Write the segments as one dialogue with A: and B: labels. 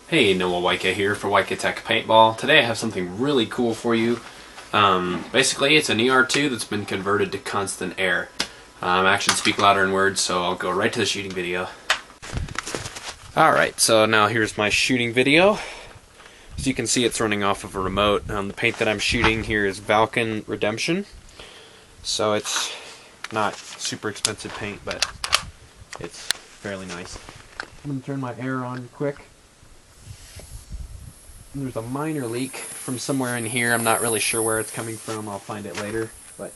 A: Hey, Noah YK here for YK Tech Paintball. Today I have something really cool for you. Basically, it's an ER-2 that's been converted to constant air. Actions speak louder than words, so I'll go right to the shooting video. Alright, so now here's my shooting video. As you can see, it's running off of a remote. The paint that I'm shooting here is Vulcan Redemption. So it's not super expensive paint, but it's fairly nice. I'm going to turn my air on quick. There's a minor leak from somewhere in here. I'm not really sure where it's coming from. I'll find it later. But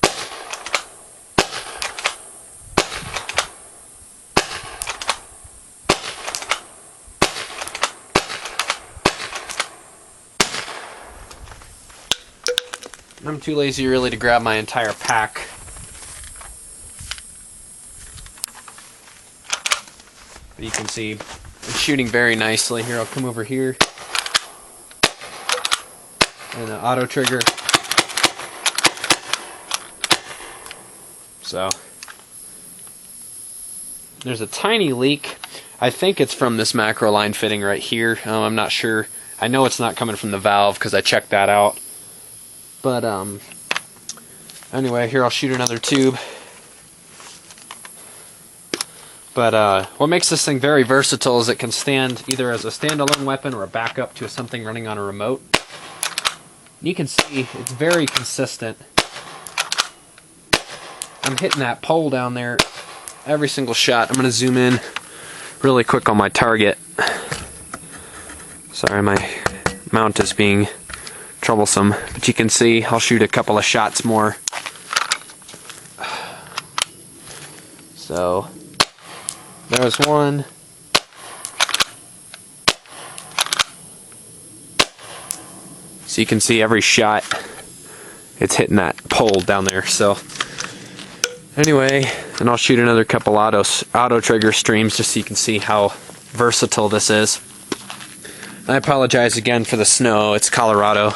A: I'm too lazy really to grab my entire pack. But you can see it's shooting very nicely. Here, I'll come over here. And an auto trigger. So there's a tiny leak. I think it's from this macro line fitting right here. I'm not sure. I know it's not coming from the valve because I checked that out. But anyway, here I'll shoot another tube. But what makes this thing very versatile is it can stand either as a standalone weapon or a backup to something running on a remote. You can see it's very consistent. I'm hitting that pole down there every single shot. I'm going to zoom in really quick on my target. Sorry, my mount is being troublesome, but you can see I'll shoot a couple of shots more. So there's one. So you can see every shot it's hitting that pole down there. So anyway, and I'll shoot another couple auto trigger streams just so you can see how versatile this is. I apologize again for the snow. It's Colorado,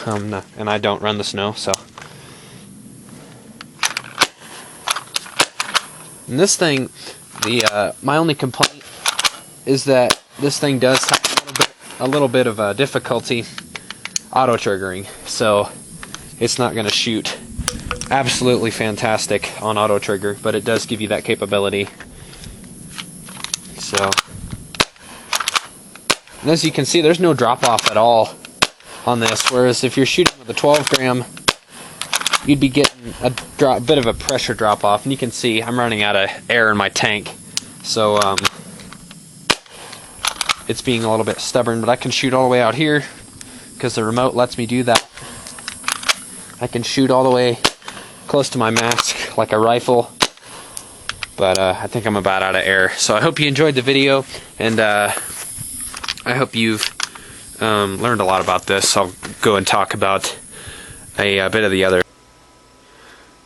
A: and I don't run the snow, so. And this thing, my only complaint is that this thing does have a little bit of difficulty auto triggering, so it's not going to shoot absolutely fantastic on auto trigger, but it does give you that capability. So, and as you can see, there's no drop off at all on this, whereas if you're shooting with a 12 gram, you'd be getting a bit of a pressure drop off, and you can see I'm running out of air in my tank, so it's being a little bit stubborn, but I can shoot all the way out here because the remote lets me do that. I can shoot all the way close to my mask like a rifle, but I think I'm about out of air. So I hope you enjoyed the video, and I hope you've learned a lot about this. I'll go and talk about a bit of the other.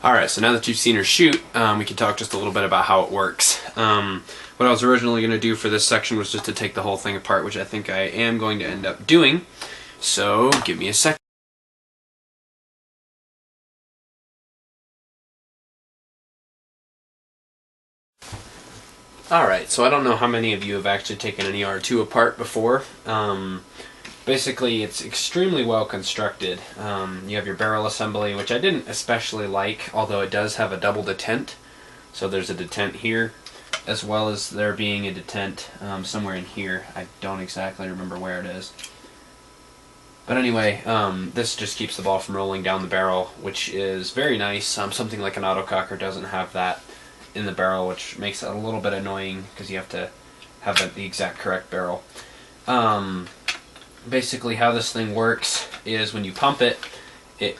A: Alright, so now that you've seen her shoot, we can talk just a little bit about how it works. What I was originally going to do for this section was just to take the whole thing apart, which I think I am going to end up doing. So, give me a second. Alright, so I don't know how many of you have actually taken an ER-2 apart before. Basically, it's extremely well constructed. You have your barrel assembly, which I didn't especially like, although it does have a double detent. So there's a detent here, as well as there being a detent somewhere in here. I don't exactly remember where it is. But anyway, this just keeps the ball from rolling down the barrel, which is very nice. Something like an autococker doesn't have that in the barrel, which makes it a little bit annoying because you have to have the exact correct barrel. Basically how this thing works is when you pump it, it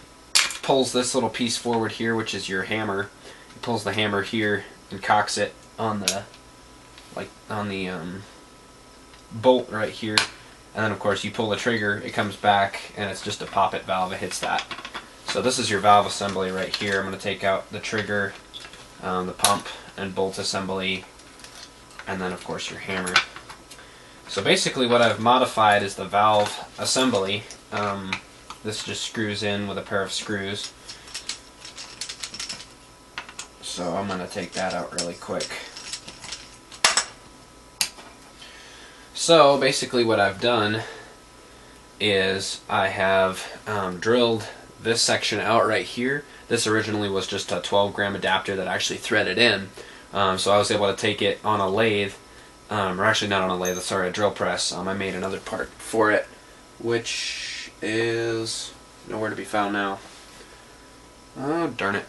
A: pulls this little piece forward here, which is your hammer. It pulls the hammer here and cocks it on the bolt right here. And then of course you pull the trigger, it comes back, and it's just a pop-it valve, it hits that. So this is your valve assembly right here. I'm going to take out the trigger, the pump and bolt assembly, and then of course your hammer. So basically what I've modified is the valve assembly. This just screws in with a pair of screws. So I'm going to take that out really quick. So basically what I've done is I have drilled this section out right here. This originally was just a 12-gram adapter that I actually threaded in. So I was able to take it on a lathe, or actually not on a lathe, sorry, a drill press. I made another part for it, which is nowhere to be found now. Oh, darn it.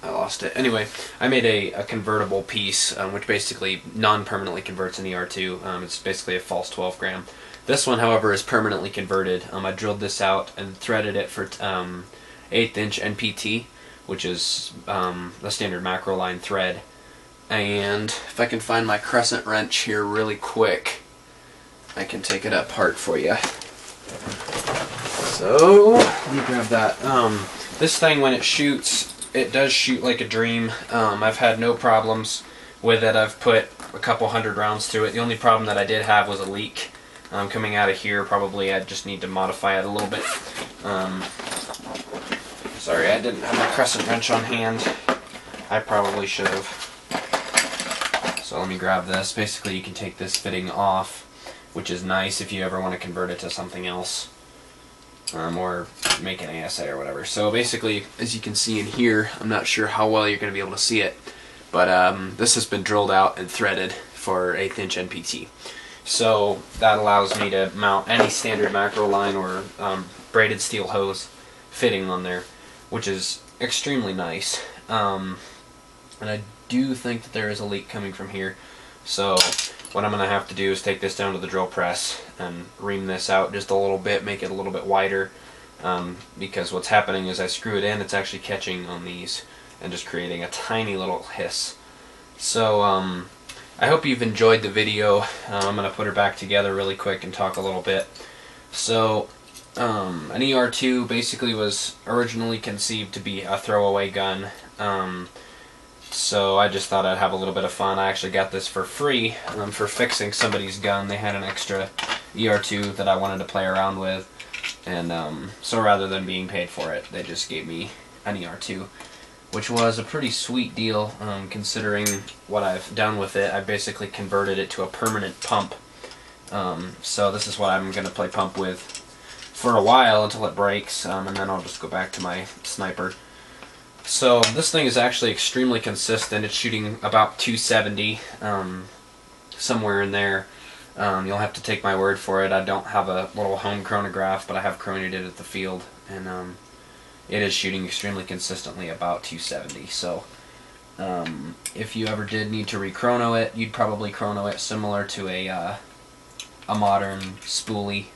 A: I lost it. Anyway, I made a convertible piece, which basically non-permanently converts an ER-2. It's basically a false 12-gram. This one, however, is permanently converted. I drilled this out and threaded it for 1/8 inch NPT, which is the standard macro line thread. And if I can find my crescent wrench here really quick, I can take it apart for you. So, let me grab that. This thing, when it shoots, it does shoot like a dream. I've had no problems with it. I've put a couple hundred rounds through it. The only problem that I did have was a leak coming out of here. Probably I just need to modify it a little bit. Sorry, I didn't have my crescent wrench on hand. I probably should have. So let me grab this. Basically, you can take this fitting off, which is nice if you ever want to convert it to something else, or make an ASA or whatever. So basically, as you can see in here, I'm not sure how well you're going to be able to see it, but this has been drilled out and threaded for 1/8 inch NPT. So that allows me to mount any standard macro line or braided steel hose fitting on there, which is extremely nice. And I do think that there is a leak coming from here. So what I'm going to have to do is take this down to the drill press and ream this out just a little bit, make it a little bit wider, because what's happening is I screw it in, it's actually catching on these and just creating a tiny little hiss. So I hope you've enjoyed the video. I'm going to put her back together really quick and talk a little bit. So an ER-2 basically was originally conceived to be a throwaway gun. So I just thought I'd have a little bit of fun. I actually got this for free for fixing somebody's gun. They had an extra ER-2 that I wanted to play around with, and so rather than being paid for it, they just gave me an ER-2, which was a pretty sweet deal considering what I've done with it. I basically converted it to a permanent pump. So this is what I'm going to play pump with for a while until it breaks, and then I'll just go back to my sniper. So this thing is actually extremely consistent. It's shooting about 270, somewhere in there. You'll have to take my word for it. I don't have a little home chronograph, but I have chronoed it at the field, and it is shooting extremely consistently about 270. So if you ever did need to re-chrono it, you'd probably chrono it similar to a modern spoolie,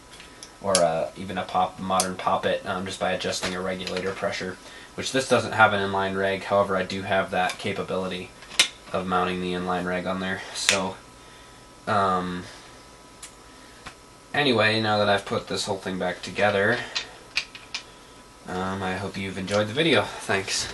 A: or even a modern poppet, just by adjusting a regulator pressure, which this doesn't have an inline reg. However, I do have that capability of mounting the inline reg on there. So anyway, now that I've put this whole thing back together, I hope you've enjoyed the video. Thanks.